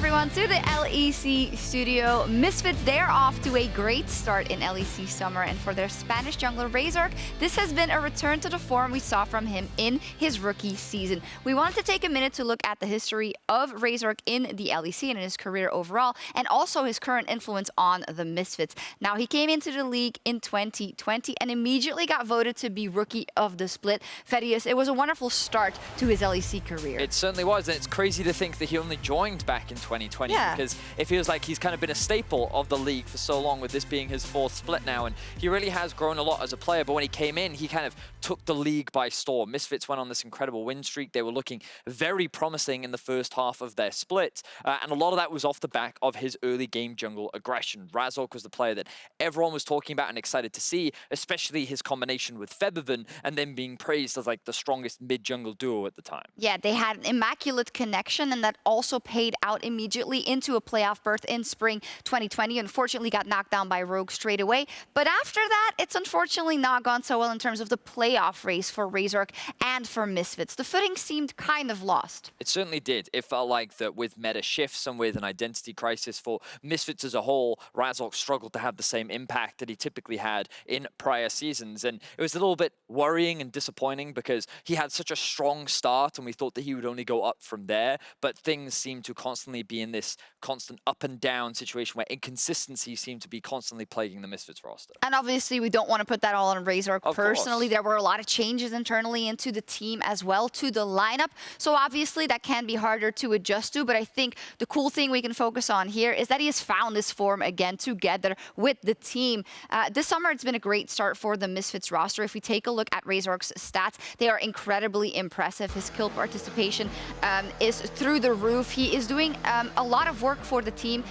everyone to the LEC studio. Misfits, they are off to a great start in LEC Summer, and for their Spanish jungler Razork, this has been a return to the form we saw from him in his rookie season. We wanted to take a minute to look at the history of Razork in the LEC and in his career overall, and also his current influence on the Misfits. Now, he came into the league in 2020 and immediately got voted to be Rookie of the Split. Vedius, it was a wonderful start to his LEC career. It certainly was, and it's crazy to think that he only joined back in 2020 because it feels like he's kind of been a staple of the league for so long, with this being his 4th split now, and he really has grown a lot as a player. But when he came in, he kind of took the league by storm. Misfits went on this incredible win streak. They were looking very promising in the first half of their split, and a lot of that was off the back of his early game jungle aggression. Razork was the player that everyone was talking about and excited to see, especially his combination with Featherven, and then being praised as like the strongest mid-jungle duo at the time. Yeah, they had an immaculate connection, and that also paid out immediately into a playoff berth in spring 2020. Unfortunately, got knocked down by Rogue straight away. But after that, it's unfortunately not gone so well in terms of the playoff race for Razork and for Misfits. The footing seemed kind of lost. It certainly did. It felt like that with meta shifts and with an identity crisis for Misfits as a whole, Razork struggled to have the same impact that he typically had in prior seasons. And it was a little bit worrying and disappointing because he had such a strong start and we thought that he would only go up from there. But things seemed to constantly be in this constant up and down situation where inconsistency seemed to be constantly plaguing the Misfits roster. And obviously, we don't want to put that all on Razork personally. Course. There were a lot of changes internally into the team as well, to the lineup. So obviously, that can be harder to adjust to. But I think the cool thing we can focus on here is that he has found this form again together with the team. This summer, it's been a great start for the Misfits roster. If we take a look at Razork's stats, they are incredibly impressive. His kill participation is through the roof. He is doing a lot of work for the team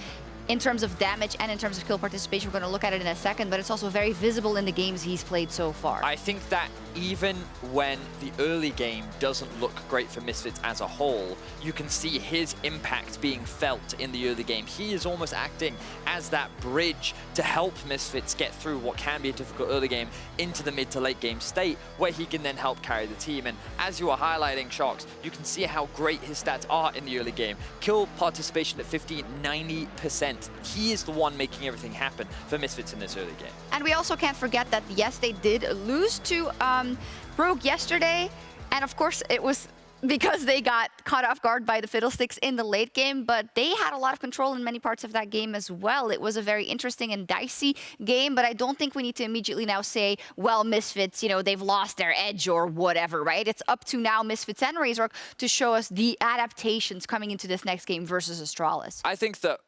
in terms of damage and in terms of kill participation. We're going to look at it in a second, but it's also very visible in the games he's played so far. I think that even when the early game doesn't look great for Misfits as a whole, you can see his impact being felt in the early game. He is almost acting as that bridge to help Misfits get through what can be a difficult early game into the mid to late game state, where he can then help carry the team. And as you are highlighting, Sjokz, you can see how great his stats are in the early game. Kill participation at 50, 90%. He is the one making everything happen for Misfits in this early game. And we also can't forget that, yes, they did lose to Rogue yesterday. And of course, it was because they got caught off guard by the Fiddlesticks in the late game, but they had a lot of control in many parts of that game as well. It was a very interesting and dicey game, but I don't think we need to immediately now say, well, Misfits, you know, they've lost their edge or whatever, right? It's up to now Misfits and Razork to show us the adaptations coming into this next game versus Astralis. I think that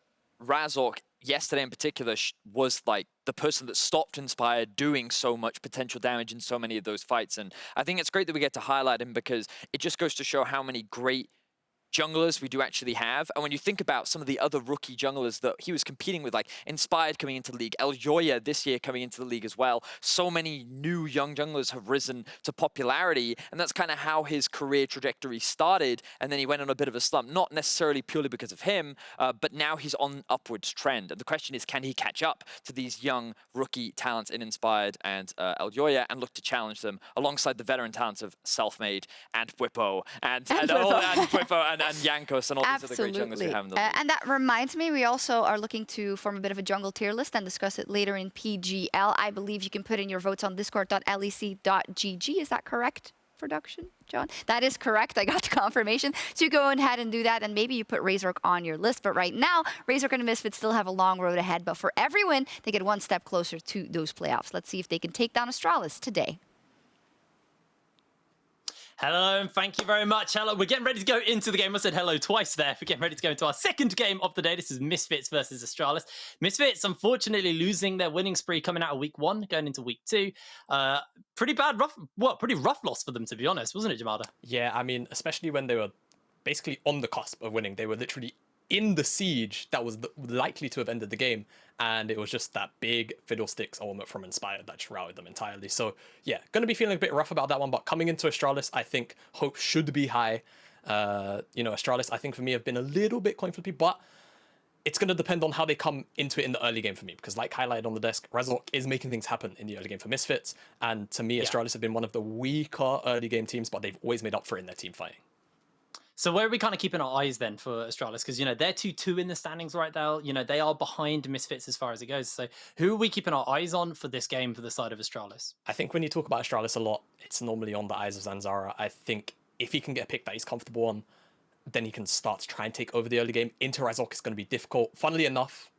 Razork, yesterday in particular, was like the person that stopped Inspired doing so much potential damage in so many of those fights. And I think it's great that we get to highlight him because it just goes to show how many great junglers we do actually have. And when you think about some of the other rookie junglers that he was competing with, like Inspired coming into the league, Eljoya this year coming into the league as well, so many new young junglers have risen to popularity, and that's kind of how his career trajectory started. And then he went on a bit of a slump, not necessarily purely because of him, but now he's on an upwards trend. And the question is, can he catch up to these young rookie talents in Inspired and Eljoya and look to challenge them alongside the veteran talents of Selfmade and Bwipo and Jankos and all these other great junglers we have in the league. And that reminds me, we also are looking to form a bit of a jungle tier list and discuss it later in PGL. I believe you can put in your votes on discord.lec.gg. Is that correct, production, John? That is correct. I got the confirmation. So you go ahead and do that, and maybe you put Razork on your list. But right now, Razork and the Misfits still have a long road ahead. But for every win, they get one step closer to those playoffs. Let's see if they can take down Astralis today. Hello, and thank you very much. Hello, we're getting ready to go into the game. I said hello twice there. We're getting ready to go into our second game of the day. This is Misfits versus Astralis. Misfits, unfortunately, losing their winning spree coming out of week 1, going into week 2. Pretty rough loss for them, to be honest, wasn't it, Jamada? Yeah, I mean, especially when they were basically on the cusp of winning. They were literally in the siege that was likely to have ended the game, and it was just that big Fiddlesticks element from Inspired that just routed them entirely. So yeah, going to be feeling a bit rough about that one, but coming into Astralis, I think hope should be high. You know, Astralis, I think for me, have been a little bit coin flippy, but it's going to depend on how they come into it in the early game for me, because like highlighted on the desk, Razork is making things happen in the early game for Misfits, and to me, Astralis have been one of the weaker early game teams, but they've always made up for it in their team fighting. So where are we kind of keeping our eyes then for Astralis? Because, you know, they're 2-2 in the standings right now. You know, they are behind Misfits as far as it goes. So who are we keeping our eyes on for this game for the side of Astralis? I think when you talk about Astralis a lot, it's normally on the eyes of Zanzarah. I think if he can get a pick that he's comfortable on, then he can start to try and take over the early game. Into Razork is going to be difficult. Funnily enough,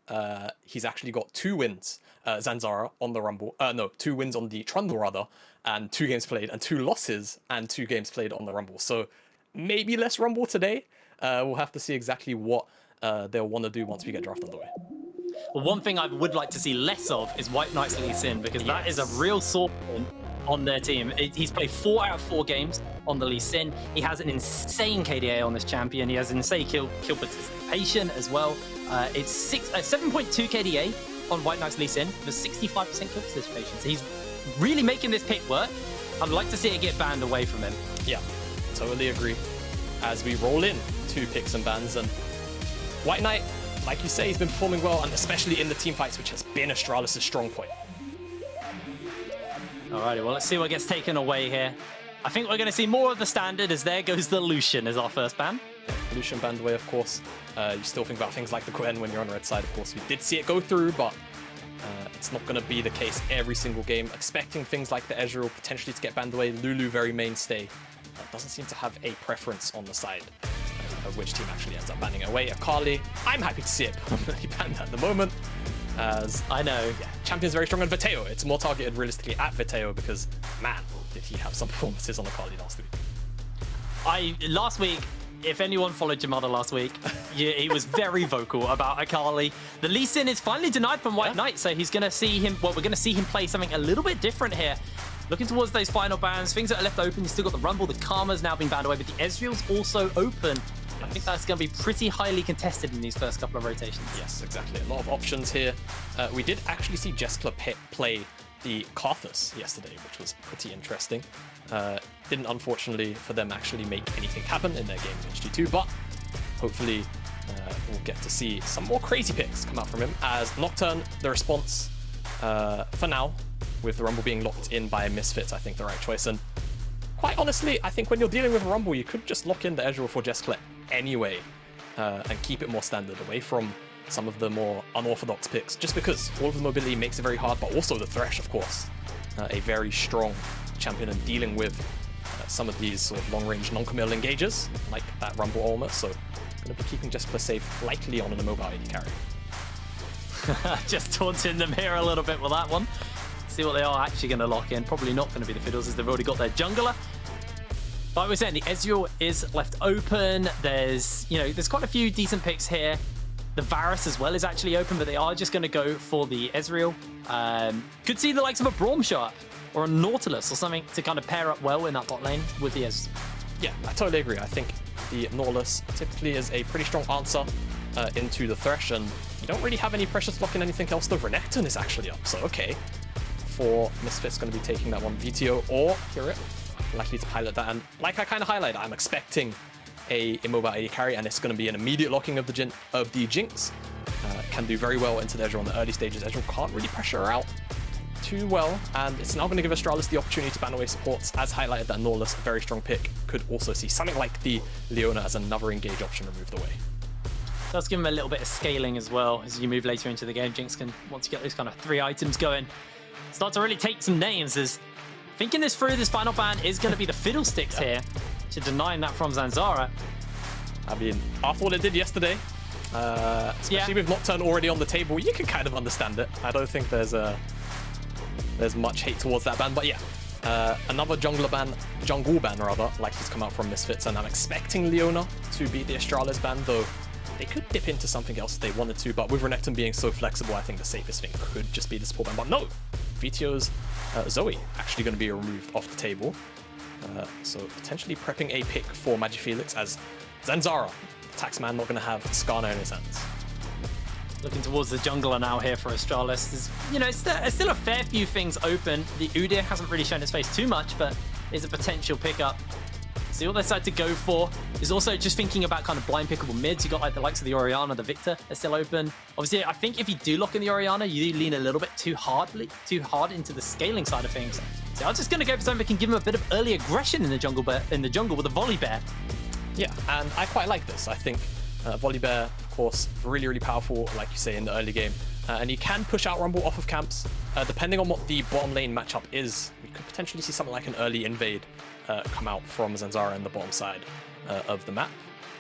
he's actually got 2 wins, Zanzarah, on the Rumble. No, 2 wins on the Trundle, rather, and 2 games played, and 2 losses and 2 games played on the Rumble. So maybe less Rumble today. We'll have to see exactly what they'll want to do once we get draft underway. Well, one thing I would like to see less of is WhiteKnight's Lee Sin, because that is a real sore point on their team. He's played 4 out of 4 games on the Lee Sin. He has an insane KDA on this champion. He has insane kill participation as well. It's 7.2 KDA on WhiteKnight's Lee Sin with 65% kill participation. So he's really making this pick work. I'd like to see it get banned away from him. Yeah, totally agree. As we roll in 2 picks and bans, and WhiteKnight, like you say, he's been performing well, and especially in the team fights, which has been Astralis' strong point. Alrighty, well, let's see what gets taken away here. I think we're going to see more of the standard, as there goes the Lucian as our first ban. Lucian banned away, of course. You still think about things like the Quen when you're on the red side, of course. We did see it go through, but it's not going to be the case every single game. Expecting things like the Ezreal potentially to get banned away. Lulu, very mainstay. Doesn't seem to have a preference on the side of which team actually ends up banning it away. Akali, I'm happy to see it permanently banned at the moment. As I know, yeah, champion's very strong on Vetheo. It's more targeted realistically at Vetheo because, man, did he have some performances on Akali last week. Last week, if anyone followed Jamada last week, he was very vocal about Akali. The Lee Sin is finally denied from WhiteKnight, so he's going to see him, well, we're going to see him play something a little bit different here. Looking towards those final bans, things that are left open. You've still got the Rumble, the Karma's now been banned away, but the Ezreal's also open. I think that's going to be pretty highly contested in these first couple of rotations. Yes, exactly. A lot of options here. We did actually see Jeskla play the Karthus yesterday, which was pretty interesting. Didn't, unfortunately, for them actually make anything happen in their game against G2, but hopefully we'll get to see some more crazy picks come out from him. As Nocturne, the response for now, with the Rumble being locked in by Misfits, I think the right choice. And quite honestly, I think when you're dealing with a Rumble, you could just lock in the Ezreal for Jeskla anyway, and keep it more standard away from some of the more unorthodox picks, just because all of the mobility makes it very hard, but also the Thresh, of course, a very strong champion in dealing with some of these sort of long-range non-committal engages, like that Rumble almost. So going to be keeping Jeskla safe, likely on an immobile AD carry. Just taunting them here a little bit with that one. See what they are actually going to lock in. Probably not going to be the Fiddles, as they've already got their jungler. Like we're saying, the Ezreal is left open. There's quite a few decent picks here. The Varus as well is actually open, but they are just going to go for the Ezreal. Could see the likes of a Braum show up, or a Nautilus, or something to kind of pair up well in that bot lane with the Ezreal. Yeah, I totally agree. I think the Nautilus typically is a pretty strong answer into the Thresh, and you don't really have any pressure to lock in anything else. The Renekton is actually up, so okay. For Misfits, going to be taking that one Vetheo or HiRit, likely to pilot that. And like I kind of highlighted, I'm expecting a immobile AD carry, and it's going to be an immediate locking of the Jinx. Can do very well into the Ezreal on the early stages. Ezreal can't really pressure her out too well, and it's now going to give Astralis the opportunity to ban away supports. As highlighted, that Nautilus, a very strong pick, could also see something like the Leona as another engage option removed away. Does give him a little bit of scaling as well as you move later into the game. Jinx can, once you get those kind of 3 items going, start to really take some names. As thinking this through, this final ban is going to be the Fiddlesticks here, to denying that from Zanzarah. I mean, after what it did yesterday, especially with Nocturne already on the table, you can kind of understand it. I don't think there's much hate towards that ban, but yeah. Another jungle ban, likely to come out from Misfits, and I'm expecting Leona to beat the Astralis ban, though they could dip into something else if they wanted to, but with Renekton being so flexible, I think the safest thing could just be the support ban. But no, Veteo's Zoe actually going to be removed off the table. So potentially prepping a pick for MagiFelix, as Zanzarah, the taxman, not going to have Skarner in his hands. Looking towards the jungler now here for Astralis. There's still a fair few things open. The Udyr hasn't really shown its face too much, but is a potential pickup. See what they decide to go for. Is also just thinking about kind of blind pickable mids. You got like the likes of the Orianna, the Victor are still open. Obviously, I think if you do lock in the Orianna, you do lean a little bit too hard into the scaling side of things. So I'm just going to go for something that can give him a bit of early aggression in the jungle with the Volibear. Yeah, and I quite like this. I think Volibear, of course, really, really powerful, like you say, in the early game. And he can push out Rumble off of camps. Depending on what the bottom lane matchup is, we could potentially see something like an early invade come out from Zanzarah in the bottom side of the map.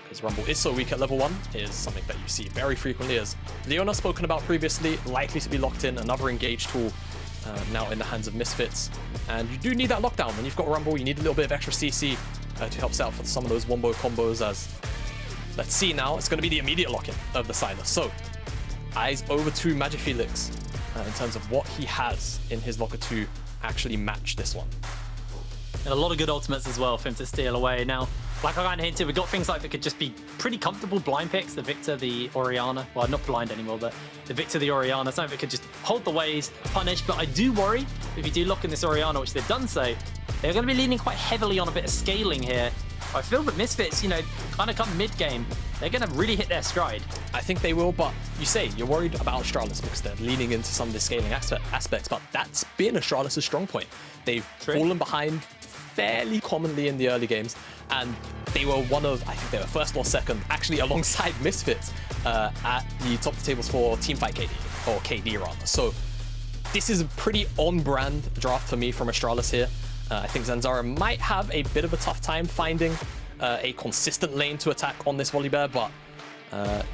Because Rumble is so weak at level 1, is something that you see very frequently, as Leona spoken about previously, likely to be locked in, another engage tool now in the hands of Misfits. And you do need that lockdown. When you've got Rumble, you need a little bit of extra CC to help set up for some of those wombo combos, as let's see now, it's going to be the immediate lock-in of the Sylas. So, eyes over to MagiFelix in terms of what he has in his locker to actually match this one. And a lot of good ultimates as well for him to steal away. Now, like I kind of hinted, we've got things like that could just be pretty comfortable blind picks. The Victor, the Orianna. Well, not blind anymore, but the Victor, the Orianna. Something that could just hold the waves, punish. But I do worry, if you do lock in this Orianna, which they've done so, they're going to be leaning quite heavily on a bit of scaling here. I feel that Misfits, you know, kind of come mid-game, they're going to really hit their stride. I think they will, but you say you're worried about Astralis because they're leaning into some of the scaling aspects, but that's been Astralis' strong point. They've fallen behind fairly commonly in the early games, and they were one of, I think they were first or second, actually alongside Misfits at the top of the tables for Teamfight KD, or KD rather. So this is a pretty on-brand draft for me from Astralis here. I think Zanzarah might have a bit of a tough time finding a consistent lane to attack on this Volibear, but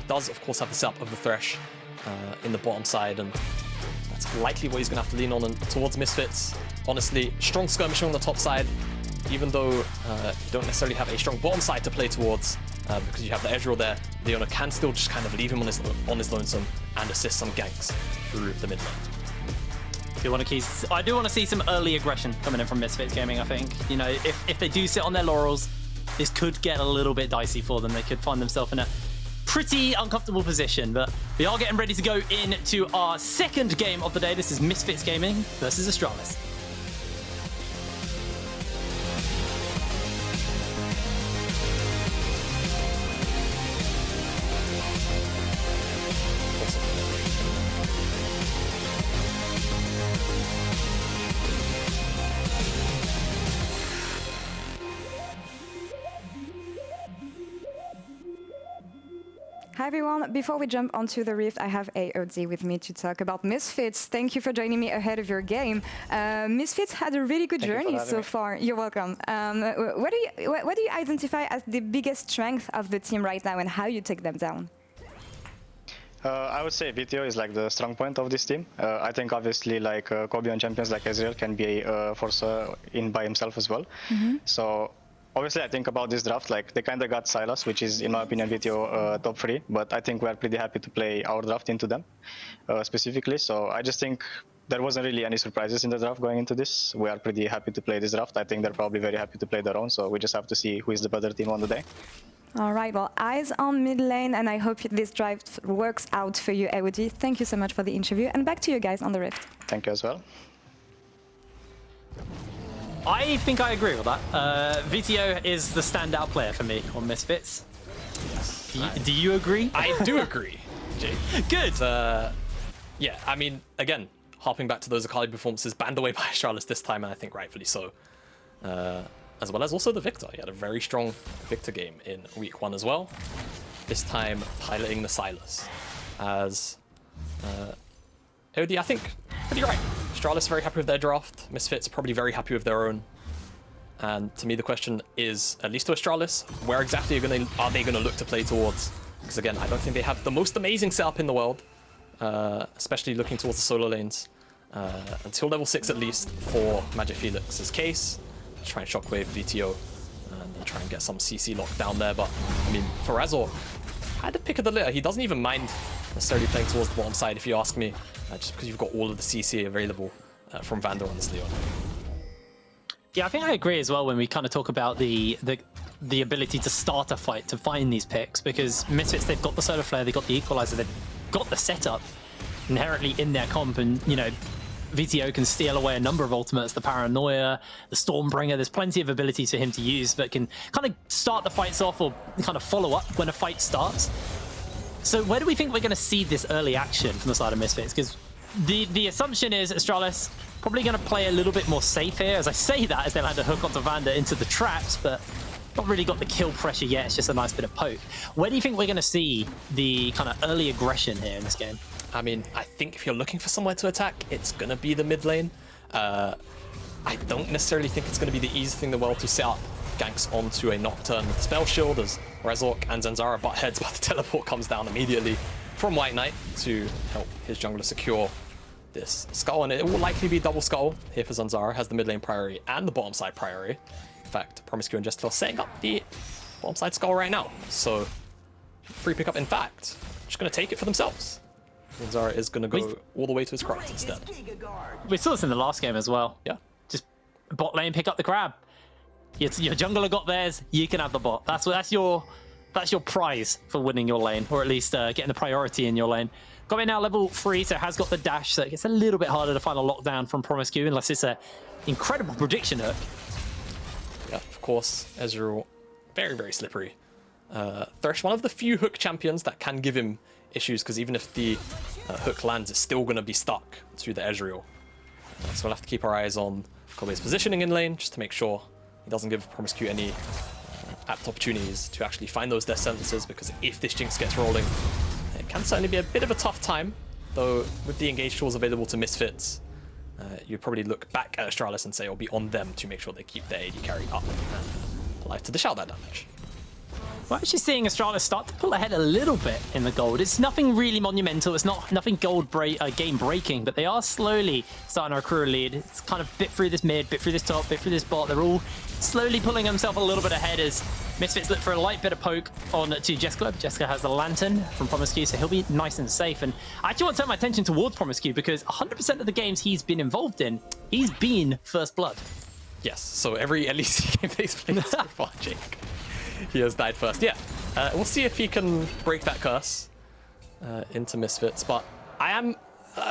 does of course have the setup of the Thresh in the bottom side, and that's likely what he's going to have to lean on and towards Misfits. Honestly, strong skirmishing on the top side, even though you don't necessarily have a strong bottom side to play towards, because you have the Ezreal there. Leona can still just kind of leave him on his lonesome and assist some ganks through the mid lane. I do want to see some early aggression coming in from Misfits Gaming, I think. You know, if they do sit on their laurels, this could get a little bit dicey for them. They could find themselves in a pretty uncomfortable position, but we are getting ready to go into our second game of the day. This is Misfits Gaming versus Astralis. Hi everyone, before we jump onto the Rift, I have AOD with me to talk about Misfits. Thank you for joining me ahead of your game. Misfits had a really good journey so far. You're welcome. What do you identify as the biggest strength of the team right now and how you take them down? I would say Vetheo is like the strong point of this team. I think obviously like Kobbe on champions like Ezreal can be a force in by himself as well. So obviously I think about this draft, like they kind of got Sylas, which is in my opinion Vetheo top 3, but I think we're pretty happy to play our draft into them specifically. So I just think there wasn't really any surprises in the draft going into this. We are pretty happy to play this draft. I think they're probably very happy to play their own, so we just have to see who is the better team on the day. All right, well, eyes on mid lane, and I hope this draft works out for you, AOD. Thank you so much for the interview, and back to you guys on the Rift. Thank you as well. I think I agree with that. Vetheo is the standout player for me on Misfits. Yes. Do you agree? I do agree, Jake. Good. Yeah, I mean, again, harping back to those Akali performances, banned away by Astralis this time, and I think rightfully so. As well as also the Victor. He had a very strong Victor game in week 1 as well. This time piloting the Sylas. As AOD, I think, pretty right. Astralis very happy with their draft. Misfits probably very happy with their own. And to me, the question is, at least to Astralis, where exactly are they going to look to play towards? Because again, I don't think they have the most amazing setup in the world, especially looking towards the solo lanes. Until level 6 at least for MagiFelix's case. Try and shockwave Vetheo and try and get some CC locked down there. But I mean, for Razork, had the pick of the litter. He doesn't even mind necessarily playing towards the bottom side, if you ask me, just because you've got all of the CC available from VandeR on this Leona. Yeah, I think I agree as well when we kind of talk about the ability to start a fight, to find these picks, because Misfits, they've got the Solar Flare, they've got the Equalizer, they've got the setup inherently in their comp, and, you know, Vetheo can steal away a number of ultimates, the Paranoia, the Stormbringer. There's plenty of abilities for him to use that can kind of start the fights off or kind of follow up when a fight starts. So where do we think we're going to see this early action from the side of Misfits? Because the assumption is Astralis probably going to play a little bit more safe here. As I say that, as they land a hook onto VandeR into the traps, but not really got the kill pressure yet. It's just a nice bit of poke. Where do you think we're going to see the kind of early aggression here in this game? I mean, I think if you're looking for somewhere to attack, it's going to be the mid lane. I don't necessarily think it's going to be the easiest thing in the world to set up ganks onto a Nocturne with Spell Shield, as Razork and Zanzarah butt heads, but the teleport comes down immediately from WhiteKnight to help his jungler secure this skull, and it will likely be double skull here for Zanzarah. Has the mid lane priority and the bottom side priority. In fact, promisq and Jeskla setting up the bottom side skull right now, so free pickup. In fact, just going to take it for themselves. Zanzarah is going to go all the way to his cross instead. We saw this in the last game as well. Yeah, just bot lane, pick up the grab. Your jungler got theirs, you can have the bot. That's your prize for winning your lane, or at least getting the priority in your lane. Kobbe now level 3, so has got the dash, so it gets a little bit harder to find a lockdown from promisq, unless it's an incredible prediction hook. Yeah, of course, Ezreal, very, very slippery. Thresh, one of the few hook champions that can give him issues, because even if the hook lands, it's still going to be stuck to the Ezreal. So we'll have to keep our eyes on Kobbe's positioning in lane, just to make sure he doesn't give promisq any apt opportunities to actually find those death sentences, because if this Jinx gets rolling, it can certainly be a bit of a tough time, though with the engage tools available to Misfits, you'd probably look back at Astralis and say it'll be on them to make sure they keep their AD carry up and alive to dish out that damage. We're actually seeing Astralis start to pull ahead a little bit in the gold. It's nothing really monumental. It's nothing game breaking, but they are slowly starting to accrue a lead. It's kind of bit through this mid, bit through this top, bit through this bot. They're all slowly pulling themselves a little bit ahead as Misfits look for a light bit of poke on to Jeskla. Jeskla has the lantern from promisq, so he'll be nice and safe. And I actually want to turn my attention towards promisq, because 100% of the games he's been involved in, he's been first blood. Yes, so every LEC game he's played so far, Jake, he has died first. Yeah, we'll see if he can break that curse into Misfits, but I am,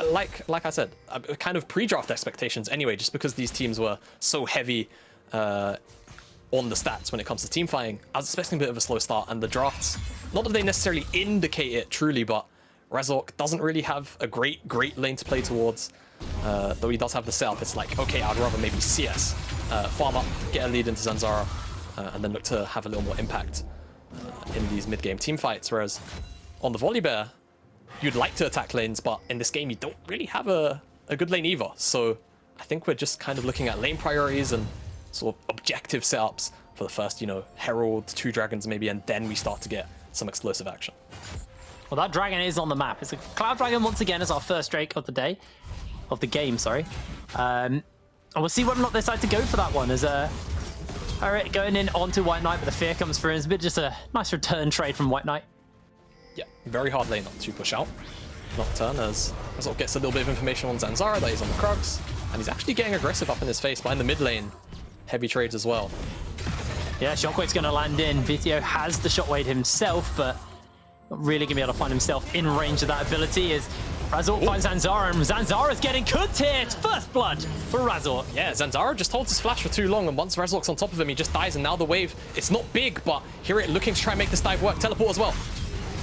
like I said, kind of pre-draft expectations anyway, just because these teams were so heavy on the stats when it comes to team fighting. I was expecting a bit of a slow start, and the drafts, not that they necessarily indicate it truly, but Razork doesn't really have a great lane to play towards. Though he does have the setup, it's like, okay, I'd rather maybe CS, farm up, get a lead into Zanzarah, and then look to have a little more impact in these mid-game team fights. Whereas on the Volibear, you'd like to attack lanes, but in this game you don't really have a good lane either. So I think we're just kind of looking at lane priorities and sort of objective setups for the first, you know, Herald, 2 dragons maybe, and then we start to get some explosive action. Well, that dragon is on the map. It's a Cloud Dragon once again as our first Drake of the day. Of the game, sorry. And we'll see whether or not they decide to go for that one. As HiRit going in onto WhiteKnight, but the fear comes through. It's a bit just a nice return trade from WhiteKnight. Yeah, very hard lane not to push out. Nocturne, as Razork gets a little bit of information on Zanzarah that he's on the Krugs, and he's actually getting aggressive up in his face behind the mid lane. Heavy trades as well. Yeah, Shockwave's going to land in. Vetheo has the Shockwave himself, but not really going to be able to find himself in range of that ability as Razork finds Zanzarah, and Zanzarah's getting cooked here. It's first blood for Razork. Yeah, Zanzarah just holds his flash for too long, and once Razork's on top of him, he just dies, and now the wave, it's not big, but HiRit looking to try and make this dive work. Teleport as well.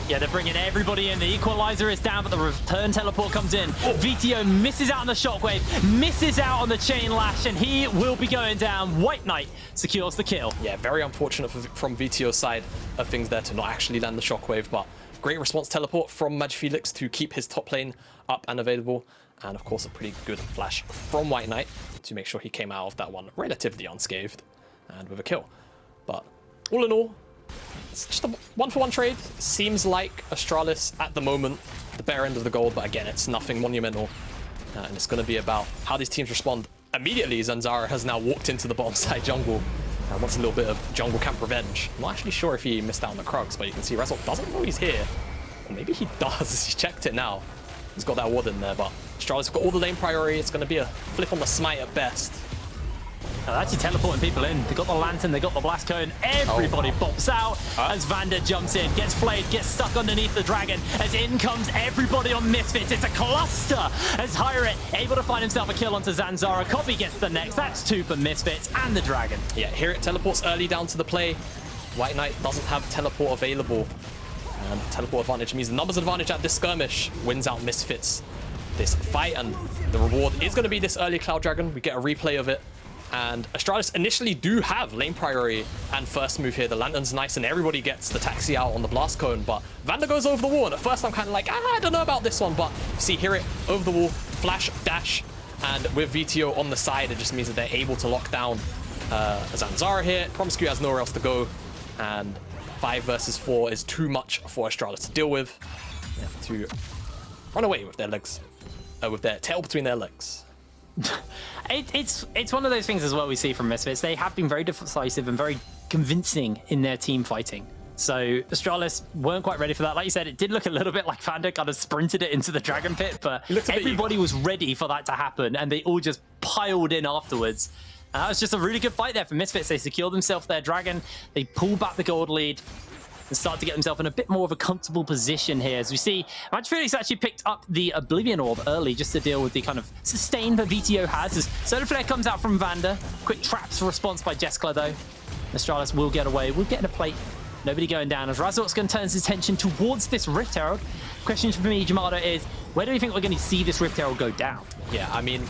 Yeah, they're bringing everybody in. The equalizer is down, but the return teleport comes in. Vetheo misses out on the Shockwave, misses out on the Chain Lash, and he will be going down. WhiteKnight secures the kill. Yeah, very unfortunate from Veteo's side of things there to not actually land the Shockwave, but great response teleport from MagiFelix to keep his top lane up and available. And of course, a pretty good flash from WhiteKnight to make sure he came out of that one relatively unscathed and with a kill. But all in all, it's just a 1-for-1 trade. Seems like Astralis at the moment, the bare end of the gold, but again, it's nothing monumental. And it's going to be about how these teams respond. Immediately, Zanzarah has now walked into the bottom side jungle and wants a little bit of jungle camp revenge. I'm not actually sure if he missed out on the Krugs, but you can see Razork doesn't know he's here. Or maybe he does. He's checked it now. He's got that ward in there, but Astralis got all the lane priority. It's going to be a flip on the smite at best. They're actually teleporting people in. They got the lantern, they got the blast cone. Everybody bops out as VandeR jumps in, gets flayed, gets stuck underneath the dragon. As in comes everybody on Misfits. It's a cluster as HiRit able to find himself a kill onto Zanzarah. Kobbe gets the next. That's 2 for Misfits and the dragon. Yeah, HiRit teleports early down to the play. WhiteKnight doesn't have teleport available. And teleport advantage means the numbers advantage at this skirmish wins out Misfits this fight. And the reward is going to be this early Cloud Dragon. We get a replay of it. And Astralis initially do have lane priority and first move here. The Lantern's nice and everybody gets the taxi out on the blast cone, but VandeR goes over the wall. And at first I'm kind of like, I don't know about this one, but you see HiRit over the wall, flash, dash, and with Vetheo on the side, it just means that they're able to lock down Zanzarah here. promisq has nowhere else to go, and 5 versus 4 is too much for Astralis to deal with. They have to run away with their legs, with their tail between their legs. It's one of those things as well we see from Misfits. They have been very decisive and very convincing in their team fighting. So Astralis weren't quite ready for that. Like you said, it did look a little bit like VandeR kind of sprinted it into the Dragon Pit, but everybody was ready for that to happen, and they all just piled in afterwards. And that was just a really good fight there for Misfits. They secured themselves their Dragon, they pulled back the gold lead, and start to get themselves in a bit more of a comfortable position here. As we see, MagiFelix actually picked up the Oblivion Orb early just to deal with the kind of sustain that Vetheo has. As Solar Flare comes out from VandeR. Quick traps response by Jeskla though. Astralis will get away, will get in a plate. Nobody going down as Razork's going to turn his attention towards this Rift Herald. Question for me, Jamada, is where do you think we're going to see this Rift Herald go down? Yeah, I mean,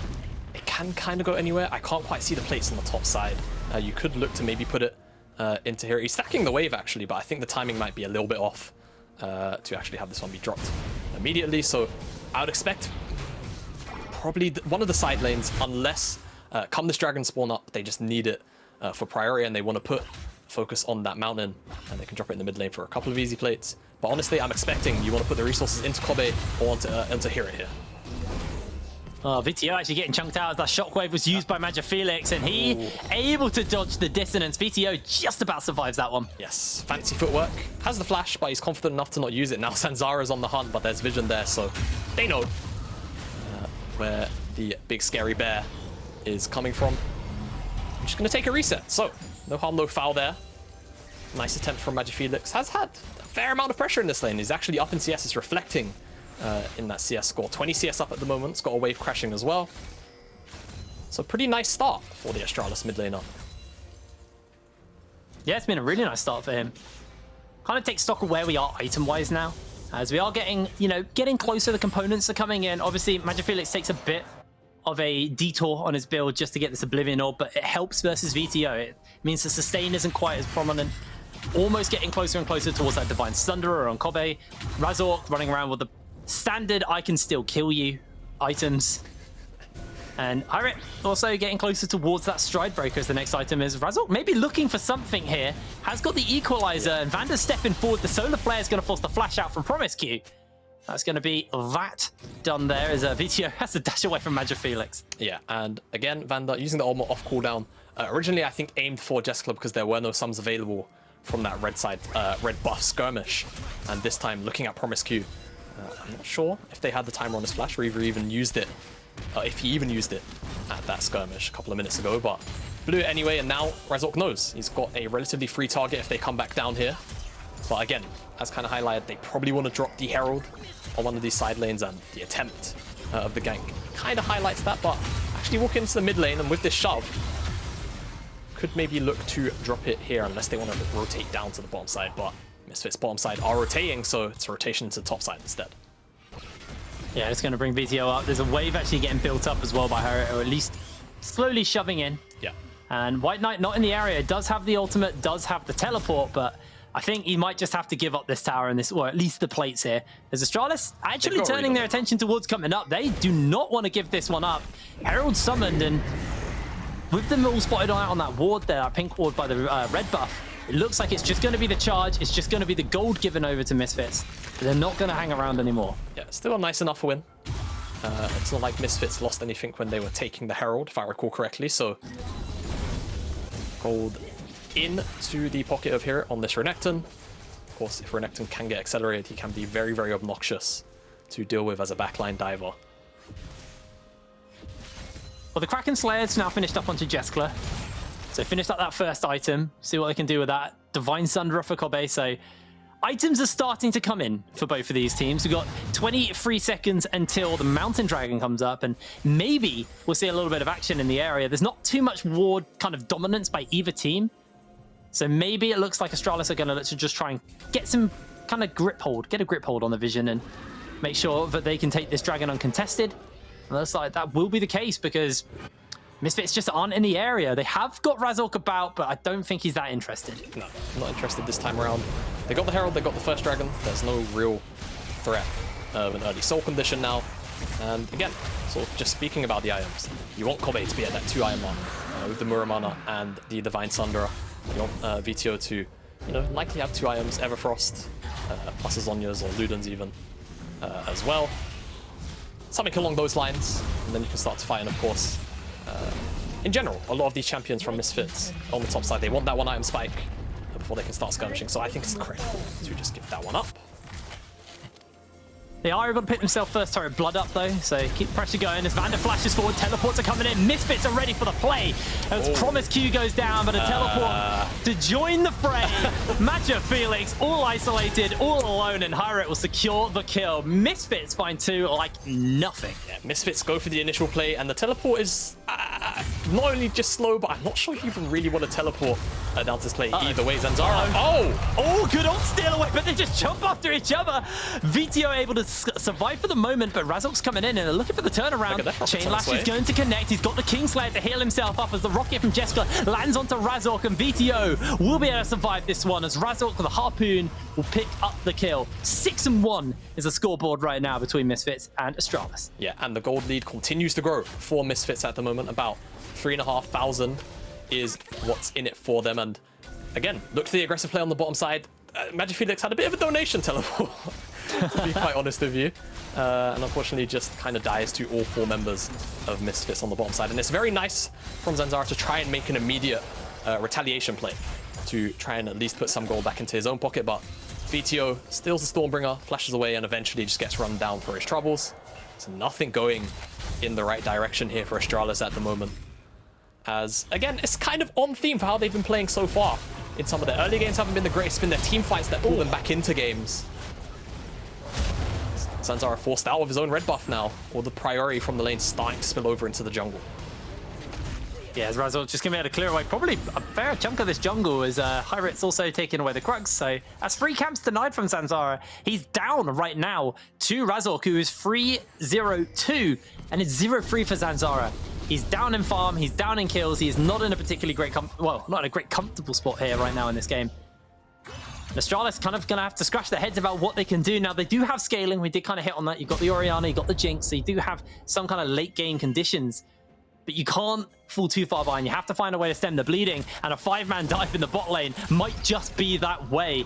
it can kind of go anywhere. I can't quite see the plates on the top side. You could look to maybe put it into here. He's stacking the wave actually, but I think the timing might be a little bit off to actually have this one be dropped immediately. So I would expect probably one of the side lanes, unless come this dragon spawn up, they just need it for priority and they want to put focus on that mountain, and they can drop it in the mid lane for a couple of easy plates. But honestly, I'm expecting you want to put the resources into Kobbe or into HiRit here. Oh, Vetheo actually getting chunked out as that shockwave was used by MagiFelix, and he able to dodge the dissonance. Vetheo just about survives that one. Yes, fancy footwork. Has the flash, but he's confident enough to not use it. Now Zanzarah's on the hunt, but there's vision there, so they know where the big scary bear is coming from. I'm just going to take a reset. So, no harm, no foul there. Nice attempt from MagiFelix. Has had a fair amount of pressure in this lane. He's actually up in CS. It's reflecting in that CS score. 20 CS up at the moment. It's got a wave crashing as well. So pretty nice start for the Astralis mid laner. Yeah, it's been a really nice start for him. Kind of take stock of where we are item-wise now. As we are getting, getting closer, the components are coming in. Obviously, MagiFelix takes a bit of a detour on his build just to get this Oblivion Orb, but it helps versus Vetheo. It means the sustain isn't quite as prominent. Almost getting closer and closer towards that Divine Thunderer on Kobbe. Razork running around with the standard I can still kill you items. And HiRit also getting closer towards that Stride Breaker as the next item is. Razork maybe looking for something here. Has got the Equalizer, and VandeR's stepping forward. The Solar Flare is going to force the flash out from promisq. That's going to be that done there as Vetheo has to dash away from MagiFelix. Yeah, and again, VandeR using the armor off cooldown. Originally, I think aimed for Jeskla because there were no sums available from that red side, red buff skirmish. And this time, looking at promisq, I'm not sure if they had the timer on his flash or even used it, if he even used it at that skirmish a couple of minutes ago, but blew it anyway, and now Razork knows he's got a relatively free target if they come back down here. But again, as kind of highlighted, they probably want to drop the Herald on one of these side lanes, and the attempt of the gank kind of highlights that, but actually walk into the mid lane, and with this shove, could maybe look to drop it here unless they want to rotate down to the bottom side, but Misfits bottom side are rotating, so it's a rotation to the top side instead. Yeah, it's going to bring Vetheo up. There's a wave actually getting built up as well by her, or at least slowly shoving in. Yeah. And WhiteKnight not in the area. Does have the ultimate, does have the teleport, but I think he might just have to give up this tower and this, or at least the plates here. As Astralis actually turning their attention towards coming up. They do not want to give this one up. Herald summoned, and with them all spotted out on that ward there, that pink ward by the red buff, it looks like it's just going to be the charge. It's just going to be the gold given over to Misfits. But they're not going to hang around anymore. Yeah, still a nice enough win. It's not like Misfits lost anything when they were taking the Herald, if I recall correctly. So gold into the pocket of HiRit on this Renekton. Of course, if Renekton can get accelerated, he can be very, very obnoxious to deal with as a backline diver. Well, the Kraken Slayer's now finished up onto Jeskla. So finished up that first item, see what they can do with that. Divine Thunderer for Kobbe, so items are starting to come in for both of these teams. We've got 23 seconds until the Mountain Dragon comes up, and maybe we'll see a little bit of action in the area. There's not too much ward kind of dominance by either team. So maybe it looks like Astralis are going to look to just try and get some kind of grip hold, get a grip hold on the vision and make sure that they can take this dragon uncontested. And looks like that will be the case because Misfits just aren't in the area. They have got Razork about, but I don't think he's that interested. No, not interested this time around. They got the Herald, they got the first Dragon. There's no real threat of an early soul condition now. And again, sort of just speaking about the items, you want Kobbe to be at that 2 item mark with the Muramana and the Divine Sunderer. You want Vetheo to, you know, likely have 2 items, Everfrost, plus Azonias or Ludens even as well. Something along those lines, and then you can start to fight. And of course, in general, a lot of these champions from Misfits on the top side, they want that 1 item spike before they can start skirmishing. So I think it's critical to just give that one up. They are able to pick themselves first turret blood up though, so keep pressure going as VandeR flashes forward, teleports are coming in, Misfits are ready for the play. As promisq goes down, but a teleport to join the fray. MagiFelix all isolated, all alone, and HiRit will secure the kill. Misfits find 2 like nothing. Yeah, Misfits go for the initial play, and the teleport is not only just slow, but I'm not sure you even really want to teleport down to this play either way. Zanzarah. Oh, good old steal away, but they just jump after each other. Vetheo able to survive for the moment, but Razork's coming in and they're looking for the turnaround. Chain Lash is going to connect. He's got the Kingslayer to heal himself up as the rocket from Jeskla lands onto Razork, and Vetheo will be able to survive this one as Razork with the harpoon will pick up the kill. 6-1 is the scoreboard right now between Misfits and Astralis. Yeah, and the gold lead continues to grow for Misfits at the moment. About 3,500 is what's in it for them. And again, look to the aggressive play on the bottom side. MagiFelix had a bit of a donation teleport, to be quite honest with you. And unfortunately just kind of dies to all 4 members of Misfits on the bottom side. And it's very nice from Zanzarah to try and make an immediate retaliation play to try and at least put some gold back into his own pocket. But Vetheo steals the Stormbringer, flashes away, and eventually just gets run down for his troubles. So nothing going in the right direction here for Astralis at the moment. As, again, it's kind of on theme for how they've been playing so far. In some of their early games haven't been the greatest. It's been their team fights that pull them back into games. Zanzarah forced out of his own red buff now, or the priority from the lane starting to spill over into the jungle. Yeah, as Razork just going to be able to clear away probably a fair chunk of this jungle as HiRit's also taking away the Krugs. So as free camps denied from Zanzarah, he's down right now to Razork, who is 3-0-2, and it's 0-3 for Zanzarah. He's down in farm, he's down in kills, he is not in a particularly great, not in a great comfortable spot here right now in this game. Astralis kind of going to have to scratch their heads about what they can do. Now, they do have scaling, we did kind of hit on that. You've got the Orianna, you've got the Jinx, so you do have some kind of late game conditions. But you can't fall too far behind. You have to find a way to stem the bleeding, and a 5-man dive in the bot lane might just be that way.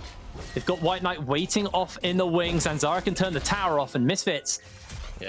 They've got WhiteKnight waiting off in the wings. Zanzarah can turn the tower off, and Misfits,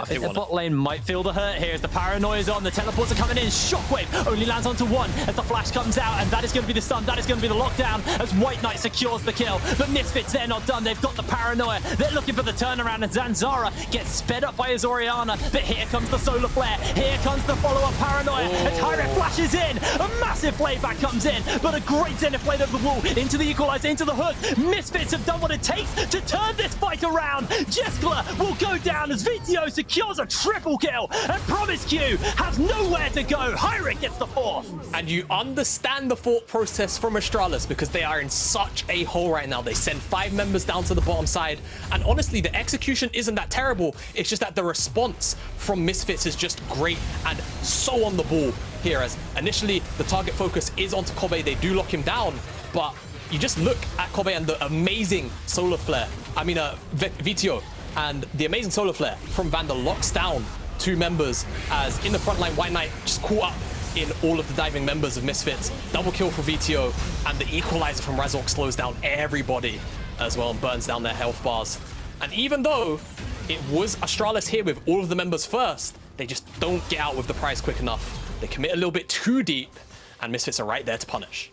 I think the bot lane might feel the hurt here as the paranoia's on. The teleports are coming in. Shockwave only lands onto 1 as the flash comes out, and that is going to be the stun. That is going to be the lockdown as WhiteKnight secures the kill. But Misfits, they're not done. They've got the paranoia. They're looking for the turnaround, and Zanzarah gets sped up by his Orianna. But here comes the solar flare. Here comes the follow-up paranoia as HiRit flashes in. A massive playback comes in, but a great Zenith blade of the wall into the equalizer, into the hook. Misfits have done what it takes to turn this fight around. Jeskla will go down as Vetheo secures a triple kill, and promisq has nowhere to go. HiRit gets the 4th. And you understand the thought process from Astralis because they are in such a hole right now. They send 5 members down to the bottom side, and honestly, the execution isn't that terrible. It's just that the response from Misfits is just great and so on the ball here, as initially the target focus is onto Kobbe. They do lock him down, but you just look at Kobbe and the amazing solar flare. I mean, Vetheo. And the amazing solar flare from VandeR locks down 2 members, as in the front line, WhiteKnight just caught up in all of the diving members of Misfits. Double kill for Vetheo, and the equalizer from Razork slows down everybody as well and burns down their health bars. And even though it was Astralis here with all of the members first, they just don't get out with the prize quick enough. They commit a little bit too deep, and Misfits are right there to punish.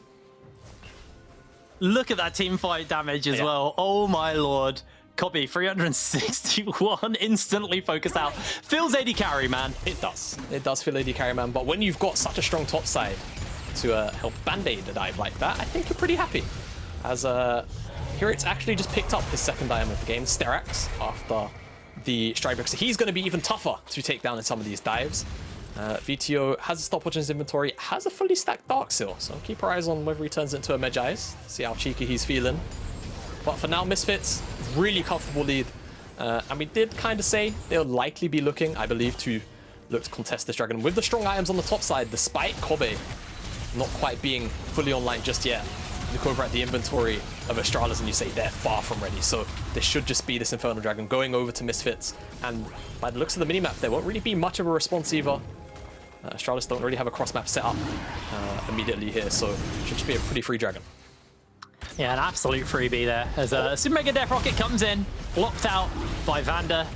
Look at that team fight damage as well. Oh my lord. Kobbe, 361, instantly focused out. Feels AD carry, man. It does. It does feel AD carry, man. But when you've got such a strong top side to help band-aid the dive like that, I think you're pretty happy. As HiRit's actually just picked up his 2nd item of the game, Sterax, after the strike break. So he's going to be even tougher to take down in some of these dives. Vetheo has a stopwatch in his inventory, has a fully stacked Darkseal, so keep our eyes on whether he turns it into a Magi-Eyes, see how cheeky he's feeling. But for now, Misfits, really comfortable lead. And we did kind of say they'll likely be looking, I believe, to look to contest this dragon. With the strong items on the top side, despite Kobbe not quite being fully online just yet, look over at the inventory of Astralis and you say they're far from ready. So this should just be this Infernal Dragon going over to Misfits. And by the looks of the minimap, there won't really be much of a response either. Astralis don't really have a cross map set up immediately here, so it should just be a pretty free dragon. Yeah, an absolute freebie there. As a Super Mega Death Rocket comes in, blocked out by VandeR.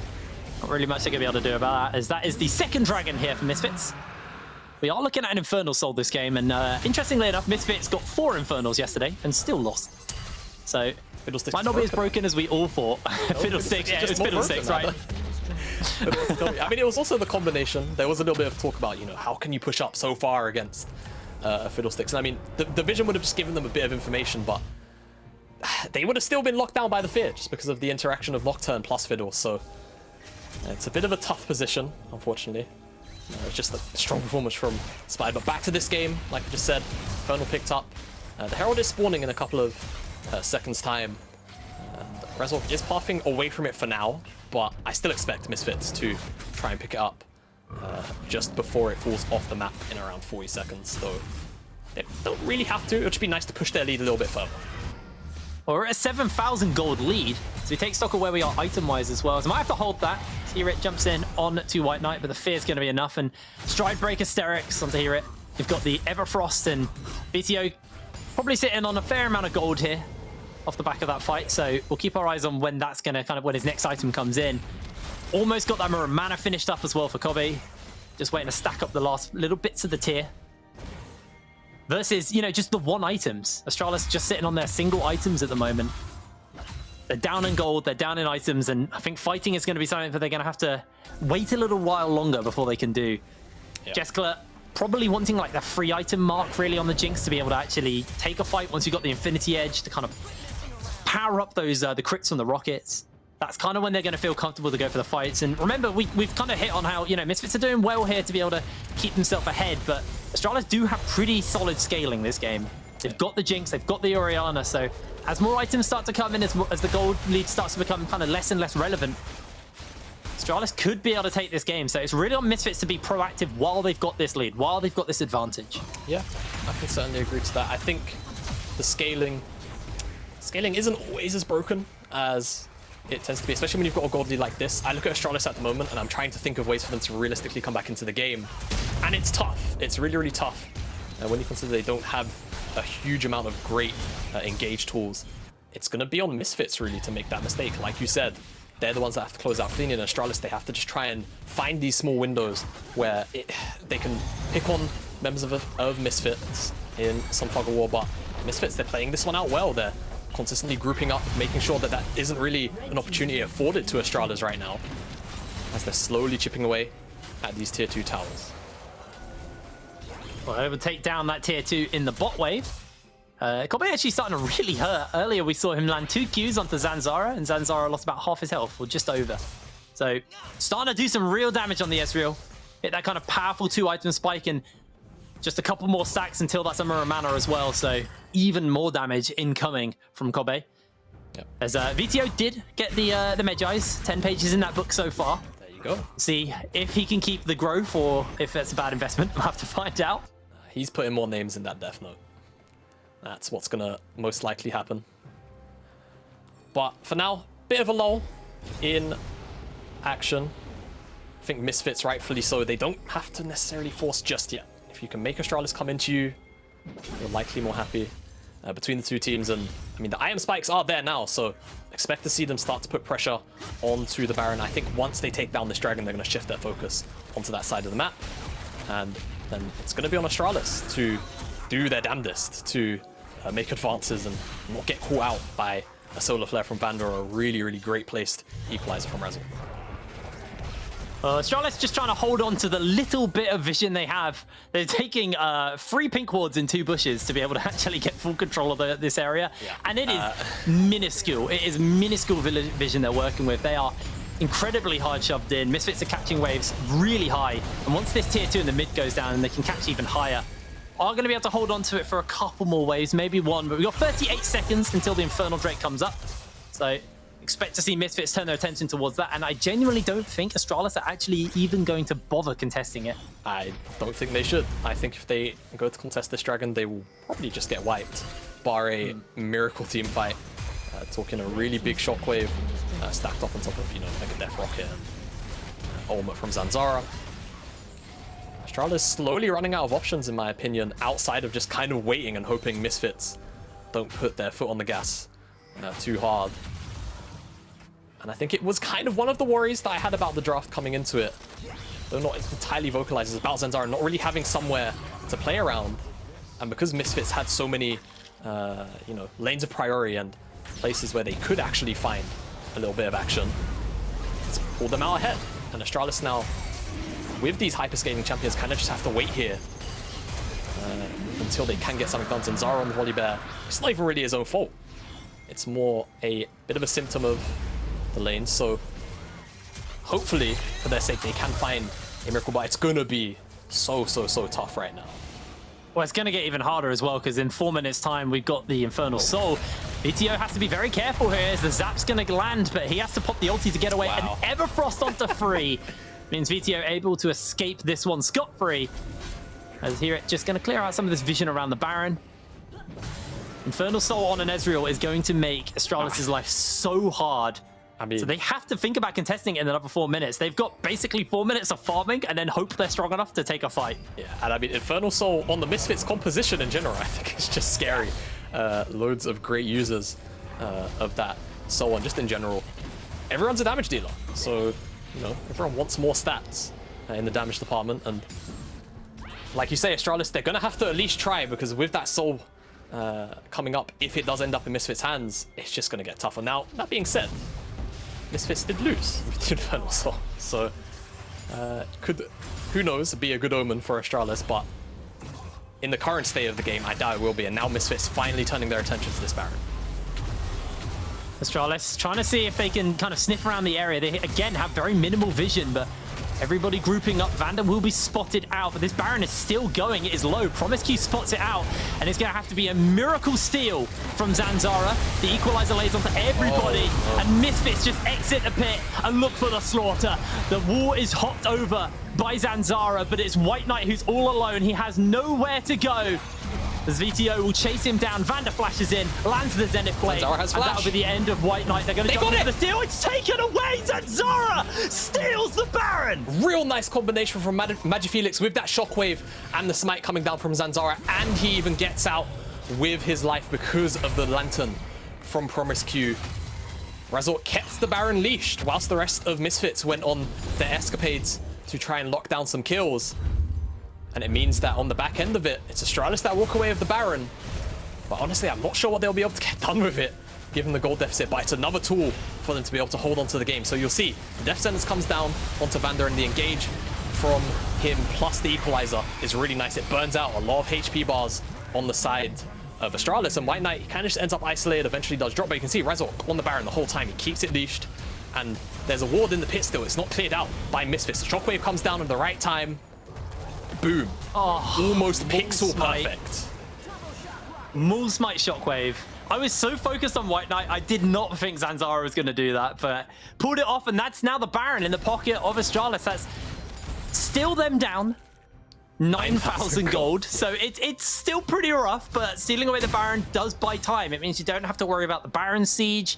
Not really much they're going to be able to do about that, as that is the second dragon here for Misfits. We are looking at an Infernal Soul this game, and interestingly enough, Misfits got 4 Infernals yesterday and still lost. So, might not be as broken as we all thought. Fiddlesticks, yeah, it's Fiddlesticks, right? I mean, it was also the combination. There was a little bit of talk about, you know, how can you push up so far against Fiddlesticks? And I mean, the vision would have just given them a bit of information, but they would have still been locked down by the fear just because of the interaction of Nocturne plus Fiddle. So it's a bit of a tough position, unfortunately. It's just a strong performance from Spy. But back to this game, like I just said, Infernal picked up. The Herald is spawning in a couple of seconds' time. And Razork is pathing away from it for now, but I still expect Misfits to try and pick it up just before it falls off the map in around 40 seconds. Though they don't really have to. It would just be nice to push their lead a little bit further. Well, we're at a 7,000 gold lead, so we take stock of where we are item-wise as well. So might have to hold that. HiRit jumps in on to WhiteKnight, but the fear's going to be enough. And Stride Breaker Sterix onto HiRit. You've got the Everfrost and Vetheo probably sitting on a fair amount of gold here off the back of that fight. So we'll keep our eyes on when that's going to kind of, when his next item comes in. Almost got that Mirror Mana finished up as well for Kobbe. Just waiting to stack up the last little bits of the tier. Versus, you know, just the 1 items. Astralis just sitting on their single items at the moment. They're down in gold, they're down in items, and I think fighting is going to be something that they're going to have to wait a little while longer before they can do. Yep. Jeskla probably wanting like the free item mark really on the Jinx to be able to actually take a fight once you've got the Infinity Edge to kind of power up those the crits from the rockets. That's kind of when they're going to feel comfortable to go for the fights. And remember, we've kind of hit on how, you know, Misfits are doing well here to be able to keep themselves ahead, but Astralis do have pretty solid scaling this game. They've got the Jinx, they've got the Orianna, so as more items start to come in, as the gold lead starts to become kind of less and less relevant, Astralis could be able to take this game. So it's really on Misfits to be proactive while they've got this lead, while they've got this advantage. Yeah, I can certainly agree to that. I think the scaling isn't always as broken as it tends to be, especially when you've got a gold lead like this. I look at Astralis at the moment and I'm trying to think of ways for them to realistically come back into the game. And it's tough. It's really, really tough. When you consider they don't have a huge amount of great engage tools, it's going to be on Misfits really to make that mistake. Like you said, they're the ones that have to close out clean. In Astralis, they have to just try and find these small windows where they can pick on members of Misfits in some tug of war. But Misfits, they're playing this one out well. They're consistently grouping up, making sure that that isn't really an opportunity afforded to Astralis right now, as they're slowly chipping away at these tier 2 towers. Well, it would take down that tier 2 in the bot wave. Kobbe actually starting to really hurt. Earlier we saw him land 2 Qs onto Zanzarah, and Zanzarah lost about half his health, or just over. So starting to do some real damage on the Ezreal. Hit that kind of powerful 2-item spike, and just a couple more stacks until that's a Mirror Mana as well. So even more damage incoming from Kobbe. Yep. As Vetheo did get the Medjais, 10 pages in that book so far. There you go. See if he can keep the growth or if it's a bad investment. We'll have to find out. He's putting more names in that Death Note. That's what's gonna most likely happen. But for now, bit of a lull in action. I think Misfits, rightfully so, they don't have to necessarily force just yet. If you can make Astralis come into you, you're likely more happy between the two teams. And I mean, the item spikes are there now, so expect to see them start to put pressure onto the Baron. I think once they take down this dragon, they're going to shift their focus onto that side of the map. And then it's going to be on Astralis to do their damnedest to make advances and not get caught out by a solar flare from VandeR or a really, really great placed equalizer from Razork. Astralis just trying to hold on to the little bit of vision they have. They're taking 3 pink wards in 2 bushes to be able to actually get full control of this area. Yeah. And it is minuscule. It is minuscule vision they're working with. They are incredibly hard shoved in. Misfits are catching waves really high. And once this tier 2 in the mid goes down and they can catch even higher, are going to be able to hold on to it for a couple more waves, maybe 1. But we've got 38 seconds until the Infernal Drake comes up. So expect to see Misfits turn their attention towards that, and I genuinely don't think Astralis are actually even going to bother contesting it. I don't think they should. I think if they go to contest this dragon, they will probably just get wiped, bar a miracle team fight. Talking a really big shockwave stacked up on top of, you know, like a Death Rocket and ultimate from Zanzarah. Astralis slowly running out of options, in my opinion, outside of just kind of waiting and hoping Misfits don't put their foot on the gas too hard. And I think it was kind of one of the worries that I had about the draft coming into it, though not entirely vocalized, is about Zanzarah not really having somewhere to play around. And because Misfits had so many, you know, lanes of priority and places where they could actually find a little bit of action, it's pulled them out ahead. And Astralis now, with these hyperscaling champions, kind of just have to wait here until they can get something done. Zanzarah on the Volibear, it's not even really his own fault. It's more a bit of a symptom of the lanes, so hopefully, for their sake, they can find a miracle, but it's gonna be so tough right now. Well, it's going to get even harder as well, because in 4 minutes' time, we've got the Infernal Soul. Vetheo has to be very careful here as the Zap's going to land, but he has to pop the ulti to get away. Wow. And Everfrost onto free means Vetheo able to escape this one scot-free. As HiRit just going to clear out some of this vision around the Baron. Infernal Soul on an Ezreal is going to make Astralis' life so hard. I mean, So they have to think about contesting it in another 4 minutes. They've got basically 4 minutes of farming and then hope they're strong enough to take a fight. yeah, and I mean, Infernal Soul on the Misfits composition in general, I think it's just scary. Loads of great users of that Soul, and just in general, everyone's a damage dealer. So, you know, everyone wants more stats in the damage department. And like you say, Astralis, they're going to have to at least try, because with that Soul coming up, if it does end up in Misfits' hands, it's just going to get tougher. Now, that being said, Misfits did lose with the Infernal Soul, so could, who knows, be a good omen for Astralis, but in the current state of the game, I doubt it will be, and now Misfits finally turning their attention to this Baron. Astralis trying to see if they can kind of sniff around the area. They, again, have very minimal vision, but everybody grouping up. VandeR will be spotted out, but this Baron is still going. It is low. promisq spots it out, and it's going to have to be a miracle steal from Zanzarah. The equalizer lays onto everybody, and Misfits just exit the pit and look for the slaughter. The wall is hopped over by Zanzarah, but it's WhiteKnight who's all alone. He has nowhere to go. As Vetheo will chase him down, VandeR flashes in, lands the Zenith Blade, and that'll be the end of WhiteKnight. They're going to jump into the steal. It's taken away! Zanzarah steals the Baron! Real nice combination from MagiFelix with that shockwave and the smite coming down from Zanzarah, and he even gets out with his life because of the lantern from promisq. Razork kept the Baron leashed whilst the rest of Misfits went on their escapades to try and lock down some kills. And it means that on the back end of it, it's Astralis that walk away with the Baron. But honestly, I'm not sure what they'll be able to get done with it, given the gold deficit, but it's another tool for them to be able to hold on to the game. So you'll see, the Death Sentence comes down onto VandeR, and the engage from him plus the equalizer is really nice. It burns out a lot of HP bars on the side of Astralis, and WhiteKnight kind of just ends up isolated, eventually does drop, but you can see Razork on the Baron the whole time. He keeps it leashed, and there's a ward in the pit still. It's not cleared out by Misfits. The shockwave comes down at the right time. Boom. Oh, almost pixel perfect. Maul Smite Shockwave. I was so focused on WhiteKnight, I did not think Zanzarah was going to do that, but pulled it off, and that's now the Baron in the pocket of Astralis. That's still them down 9,000 gold. So it's still pretty rough, but stealing away the Baron does buy time. It means you don't have to worry about the Baron siege.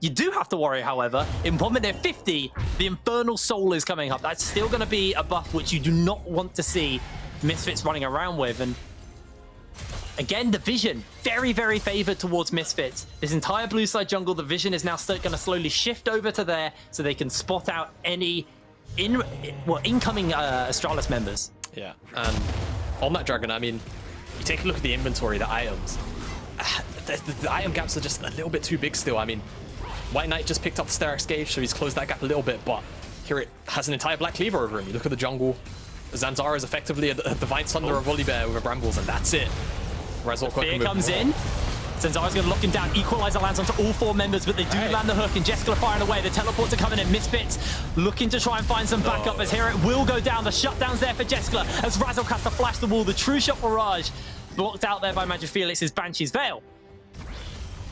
You do have to worry, however, in 1 minute 50, the Infernal Soul is coming up. That's still going to be a buff which you do not want to see Misfits running around with. And again, the vision, very favored towards Misfits. This entire blue side jungle, the vision is now going to slowly shift over to there so they can spot out any incoming Astralis members. Yeah, and on that dragon, I mean, you take a look at the inventory, the items. The item gaps are just a little bit too big still. I mean, WhiteKnight just picked up the Sterak's Gauge, so he's closed that gap a little bit, but HiRit has an entire Black Cleaver over him. You look at the jungle, Zanzarah is effectively a Divine Thunder of Volibear with a Brambles, and that's it. Razork Fear comes in. Zanzarah's going to lock him down. Equalizer lands onto all 4 members, but they do land the hook, and Jeskla firing away. The teleports are coming in. Misfits looking to try and find some backup as HiRit will go down. The shutdown's there for Jeskla as Razork has to flash the wall. The True Shot Barrage blocked out there by MagiFelix's Banshee's Veil.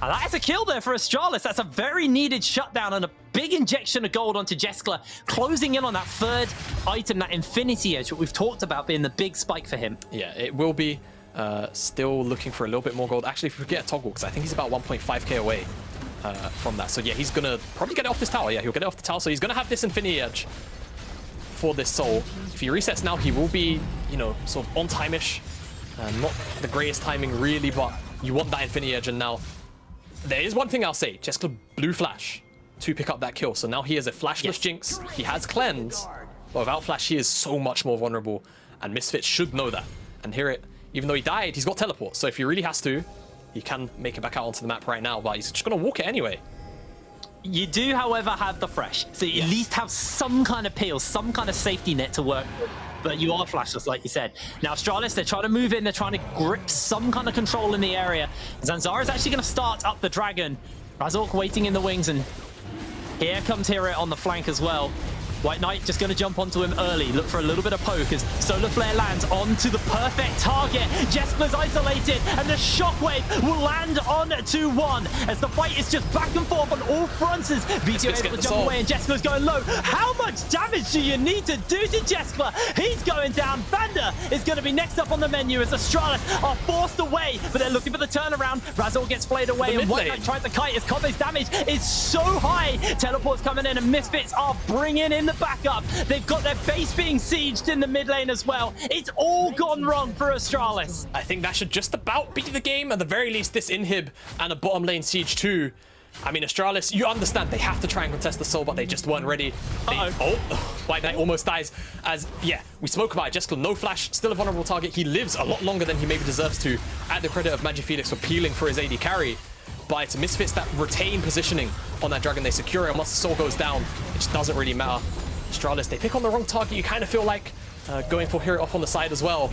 And that is a kill there for Astralis. That's a very needed shutdown and a big injection of gold onto Jeskla, closing in on that third item, that Infinity Edge, what we've talked about being the big spike for him. Yeah, it will be still looking for a little bit more gold. Actually, if we get a toggle, because I think he's about 1.5k away from that. So yeah, he's going to probably get it off this tower. Yeah, he'll get it off the tower. So he's going to have this Infinity Edge for this soul. If he resets now, he will be, you know, sort of on time-ish. Not the greatest timing, really, but you want that Infinity Edge. And now, there is one thing I'll say. Jeskla blue flash to pick up that kill. So now he is a flashless Jinx. He has cleanse, but without flash, he is so much more vulnerable. And Misfits should know that. And HiRit, even though he died, he's got teleport. So if he really has to, he can make it back out onto the map right now, but he's just going to walk it anyway. You do, however, have the Thresh. So you at least have some kind of peel, some kind of safety net to work with. But you are flashless, like you said. Now, Astralis, they're trying to move in. They're trying to grip some kind of control in the area. Zanzarah is actually going to start up the dragon. Razork waiting in the wings, and here comes HiRit on the flank as well. WhiteKnight just going to jump onto him early, look for a little bit of poke as Solar Flare lands onto the perfect target. Jeskla's isolated, and the shockwave will land on to one as the fight is just back and forth on all fronts as Vetheo able to jump away and Jeskla's going low. How much damage do you need to do to Jeskla? He's going down. VandeR is going to be next up on the menu as Astralis are forced away, but they're looking for the turnaround. Razork gets flayed away and WhiteKnight tries to kite as Kobbe's damage is so high. Teleport's coming in and Misfits are bringing in the backup. They've got their base being sieged in the mid lane as well. It's all gone wrong for Astralis. I think that should just about beat the game. At the very least, this inhib and a bottom lane siege too. I mean, Astralis, you understand they have to try and contest the soul, but they just weren't ready. WhiteKnight almost dies as, yeah, we spoke about it. Jeskla, no flash, still a vulnerable target. He lives a lot longer than he maybe deserves to, at the credit of MagiFelix for peeling for his AD carry. But it's Misfits that retain positioning on that dragon. They secure it, and once the soul goes down, it just doesn't really matter. Astralis, they pick on the wrong target. You kind of feel like going for HiRit off on the side as well.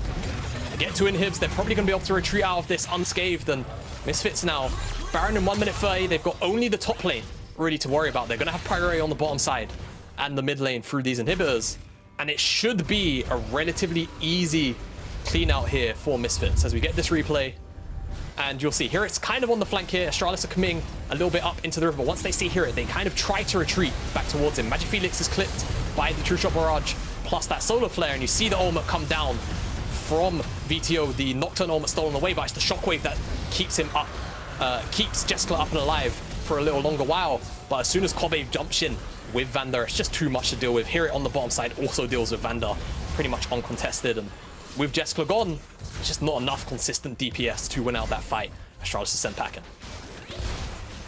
They get two inhibs. They're probably going to be able to retreat out of this unscathed. And Misfits now, Baron in 1 minute 30. They've got only the top lane really to worry about. They're going to have priority on the bottom side and the mid lane through these inhibitors. And it should be a relatively easy clean out here for Misfits as we get this replay. And you'll see HiRit's kind of on the flank here. Astralis are coming a little bit up into the river. But once they see HiRit, they kind of try to retreat back towards him. MagiFelix is clipped by the True Shot Barrage, plus that Solar Flare. And you see the ultimate come down from Vetheo. The Nocturne ultimate stolen away, but it's the Shockwave that keeps him up, keeps Jeskla up and alive for a little longer while. But as soon as Kobbe jumps in with VandeR, it's just too much to deal with. HiRit on the bottom side also deals with VandeR pretty much uncontested. And with Jeskla gone, it's just not enough consistent DPS to win out that fight. Astralis is sent packing.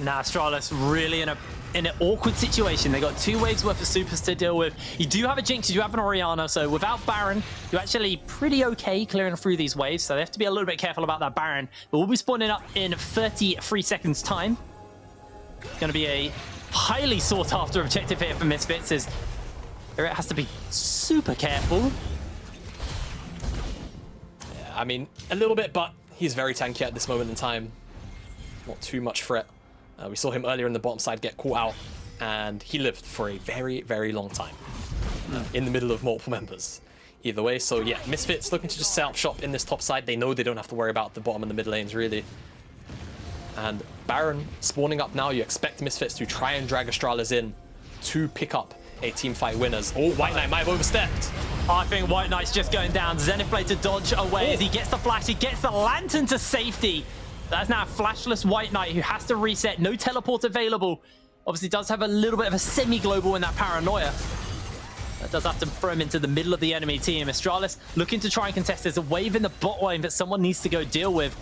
Now Astralis really in an awkward situation. They got 2 waves worth of supers to deal with. You do have a Jinx, you do have an Orianna, so without Baron, you're actually pretty okay clearing through these waves, so they have to be a little bit careful about that Baron. But we'll be spawning up in 33 seconds time. Gonna be a highly sought after objective here for Misfits, as it has to be super careful. I mean, a little bit, but he's very tanky at this moment in time. Not too much threat. We saw him earlier in the bottom side get caught out, and he lived for a very, very long time in the middle of multiple members. Either way, so yeah, Misfits looking to just set up shop in this top side. They know they don't have to worry about the bottom and the mid lanes, really. And Baron spawning up now. You expect Misfits to try and drag Astralis in to pick up a team fight winners. Oh, WhiteKnight might have overstepped. I think WhiteKnight's just going down. Zenith Blade to dodge away as he gets the flash. He gets the lantern to safety. That's now a flashless WhiteKnight who has to reset. No teleport available. Obviously does have a little bit of a semi-global in that paranoia. That does have to throw him into the middle of the enemy team. Astralis looking to try and contest. There's a wave in the bot lane that someone needs to go deal with.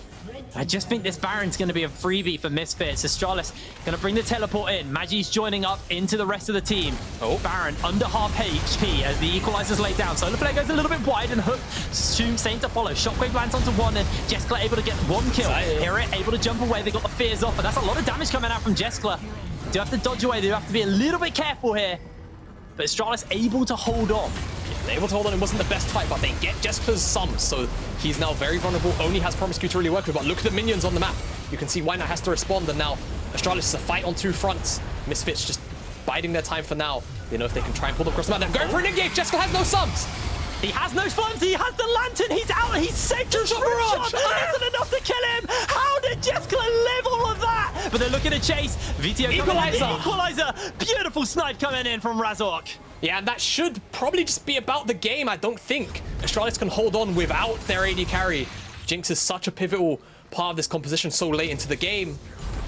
I just think this Baron's going to be a freebie for Misfits. Astralis going to bring the teleport in. Magi's joining up into the rest of the team. Oh, Baron under half HP as the equalizer's laid down. Solar Flare goes a little bit wide and Hook same to follow. Shockwave lands onto one and Jeskla able to get 1 kill. HiRit able to jump away. They got the fears off, but that's a lot of damage coming out from Jeskla. Do have to dodge away. They have to be a little bit careful here. But Astralis able to hold on. They're able to hold on. It wasn't the best fight, but they get Jeskla's sums, so he's now very vulnerable. Only has promisq to really work with, but look at the minions on the map. You can see WhiteKnight has to respond, and now Astralis is a fight on 2 fronts. Misfits just biding their time for now. They know if they can try and pull them across the map. They're going for an engage. Jeskla has no sums. He has no funds. He has the lantern. He's out. He's safe. True shot. Isn't enough to kill him. How did Jeskla live all of that? but they're looking to chase. Vetheo equalizer. Beautiful snipe coming in from Razork. Yeah, and that should probably just be about the game. I don't think Astralis can hold on without their AD carry. Jinx is such a pivotal part of this composition so late into the game.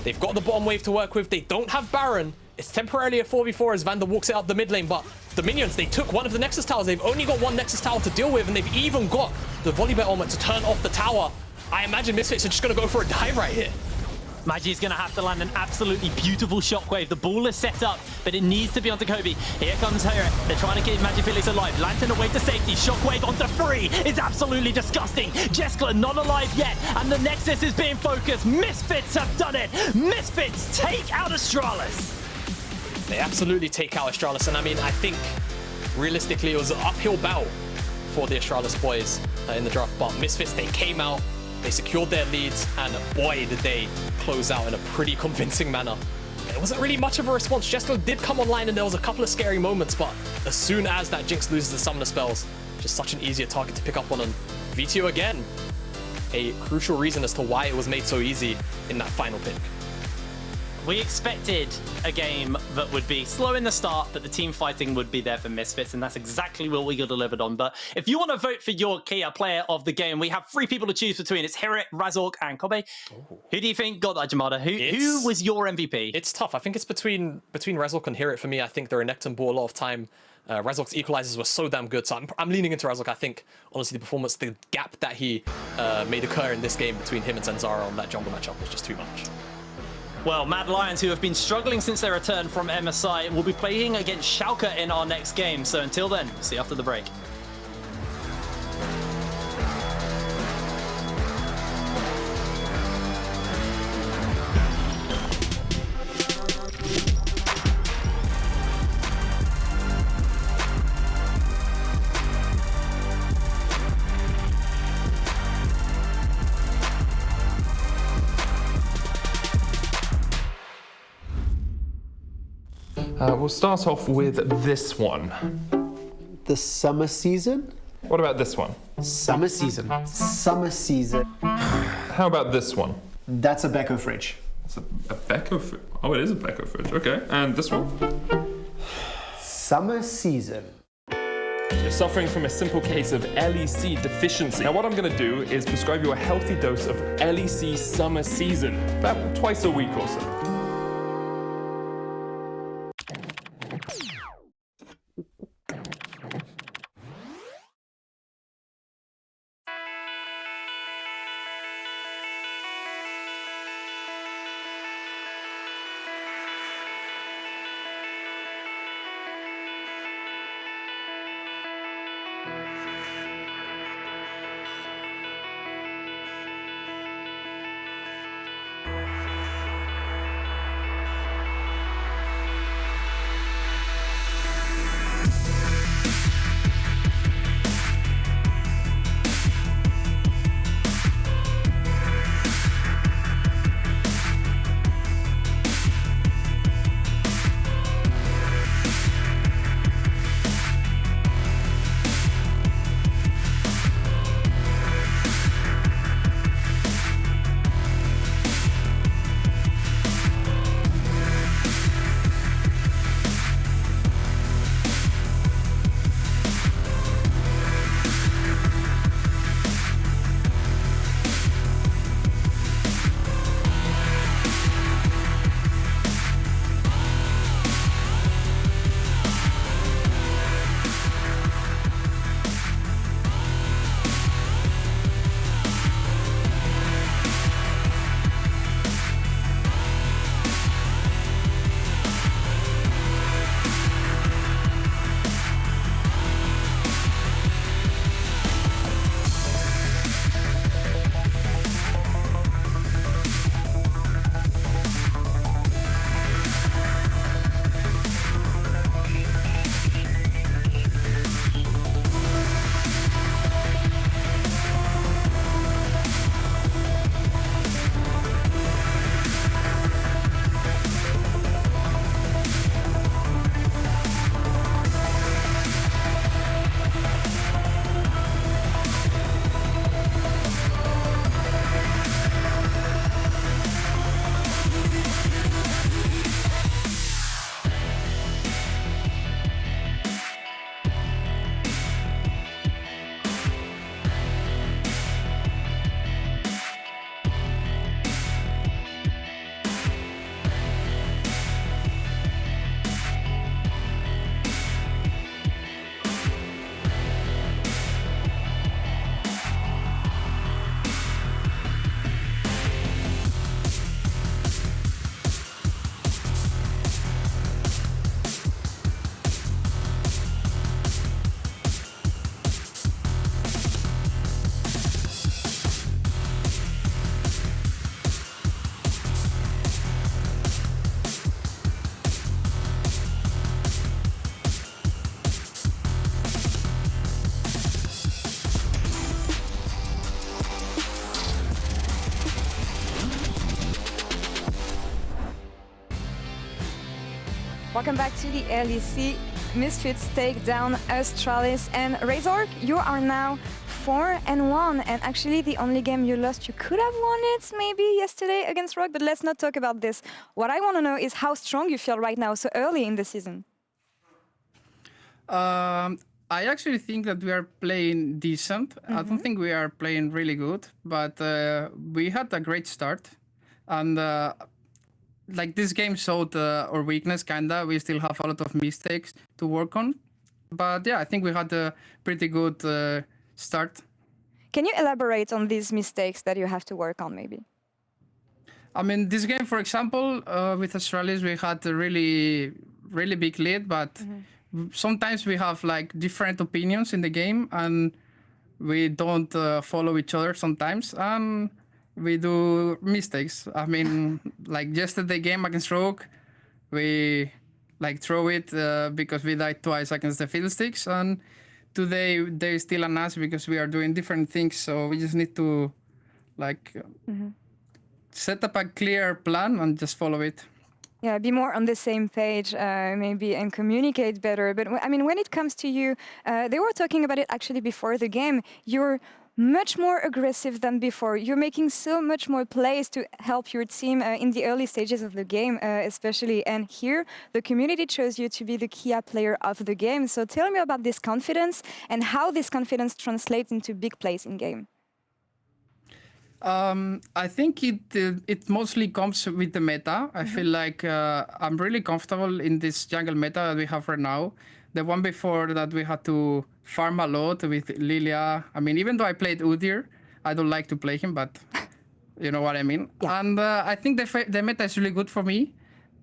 They've got the bottom wave to work with. They don't have Baron. It's temporarily a 4v4 as VandeR walks it up the mid lane, but the minions, they took one of the Nexus towers. They've only got one Nexus tower to deal with, and they've even got the Volibear ultimate to turn off the tower. I imagine Misfits are just going to go for a dive right here. Magi's going to have to land an absolutely beautiful shockwave. The ball is set up, but it needs to be onto Kobbe. Here comes HiRit. They're trying to keep MagiFelix alive. Lantern away to safety. Shockwave onto free. It's absolutely disgusting. Jeskla not alive yet, and the Nexus is being focused. Misfits have done it. Misfits take out Astralis. They absolutely take out Astralis, and I mean, I think realistically it was an uphill battle for the Astralis boys in the draft, but Misfits, they came out, they secured their leads, and boy, did they close out in a pretty convincing manner. There wasn't really much of a response. Jeskla did come online, and there was a couple of scary moments, but as soon as that Jinx loses the summoner spells, just such an easier target to pick up on. And Vetheo again, a crucial reason as to why it was made so easy in that final pick. We expected a game that would be slow in the start, but the team fighting would be there for Misfits, and that's exactly what we got delivered on. But if you want to vote for your key player of the game, we have 3 people to choose between. It's HiRit, Razork, and Kobbe. Who do you think got that, Jamada? Who was your MVP? It's tough. I think it's between Razork and HiRit for me. I think the Renekton bought a lot of time. Razork's equalizers were so damn good, so I'm leaning into Razork. I think, honestly, the performance, the gap that he made occur in this game between him and Zanzarah on that jungle matchup was just too much. Well, Mad Lions, who have been struggling since their return from MSI, will be playing against Sjokz in our next game. So until then, see you after the break. We'll start off with this one. The summer season? What about this one? Summer season. Summer season. How about this one? That's a Vetheo fridge. It's a Vetheo fridge. Oh, it is a Vetheo fridge. Okay. And this one? Summer season. You're suffering from a simple case of LEC deficiency. Now what I'm going to do is prescribe you a healthy dose of LEC Summer Season, about twice a week or so. Welcome back to the LEC. Misfits take down Astralis, and Razork, you are now 4-1, and actually the only game you lost, you could have won it maybe yesterday against Rock, but let's not talk about this. What I want to know is how strong you feel right now, so early in the season. I actually think that we are playing decent. I don't think we are playing really good, but we had a great start. And like this game showed our weakness, kinda. We still have a lot of mistakes to work on. But yeah, I think we had a pretty good start. Can you elaborate on these mistakes that you have to work on, maybe? I mean, this game, for example, with Astralis, we had a really big lead, but sometimes we have like different opinions in the game, and we don't follow each other sometimes, and we do mistakes. I mean, like yesterday game against Rogue, we like throw it because we died twice against the Fiddlesticks, and today they still on us because we are doing different things. So we just need to like set up a clear plan and just follow it. Yeah, be more on the same page, maybe, and communicate better. But I mean, when it comes to you, they were talking about it actually before the game. You're much more aggressive than before. You're making so much more plays to help your team in the early stages of the game, especially. And here, the community chose you to be the key player of the game. So tell me about this confidence and how this confidence translates into big plays in game. I think it mostly comes with the meta. I feel like I'm really comfortable in this jungle meta that we have right now. The one before that we had to farm a lot with Lilia. I mean, even though I played Udyr, I don't like to play him, but you know what I mean. Yeah. And I think the meta is really good for me.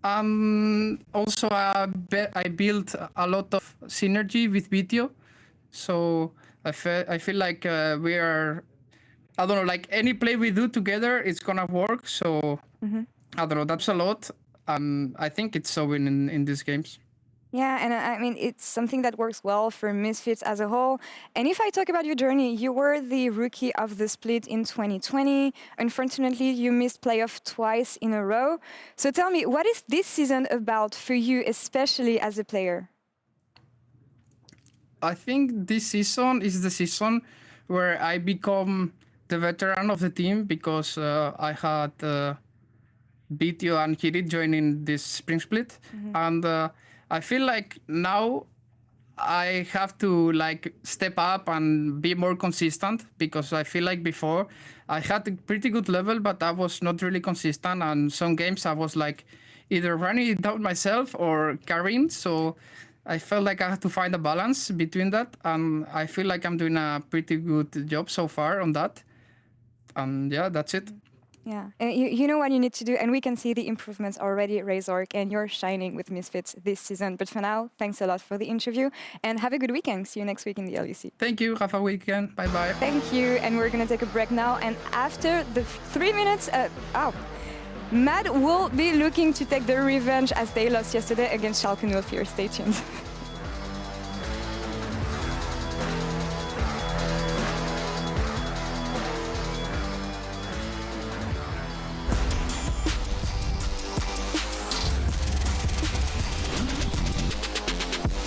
Also, I built a lot of synergy with Vetheo. So I feel like we are... I don't know, like any play we do together, it's gonna work. So I don't know, that's a lot. I think it's showing in these games. Yeah, and I mean, it's something that works well for Misfits as a whole. And if I talk about your journey, you were the rookie of the split in 2020. Unfortunately, you missed playoff twice in a row. So tell me, what is this season about for you, especially as a player? I think this season is the season where I become the veteran of the team, because I had Vetheo and HiRit joining this spring split, and I feel like now I have to like step up and be more consistent, because I feel like before I had a pretty good level, but I was not really consistent, and some games I was like either running it down myself or carrying. So I felt like I had to find a balance between that, and I feel like I'm doing a pretty good job so far on that. And yeah, that's it. Yeah, and you know what you need to do, and we can see the improvements already, Razork, and you're shining with Misfits this season. But for now, thanks a lot for the interview, and have a good weekend. See you next week in the LEC. Thank you. Have a weekend. Bye-bye. Thank you, and we're going to take a break now. And after the 3 minutes... Mad will be looking to take their revenge as they lost yesterday against Schalke 04. Stay tuned.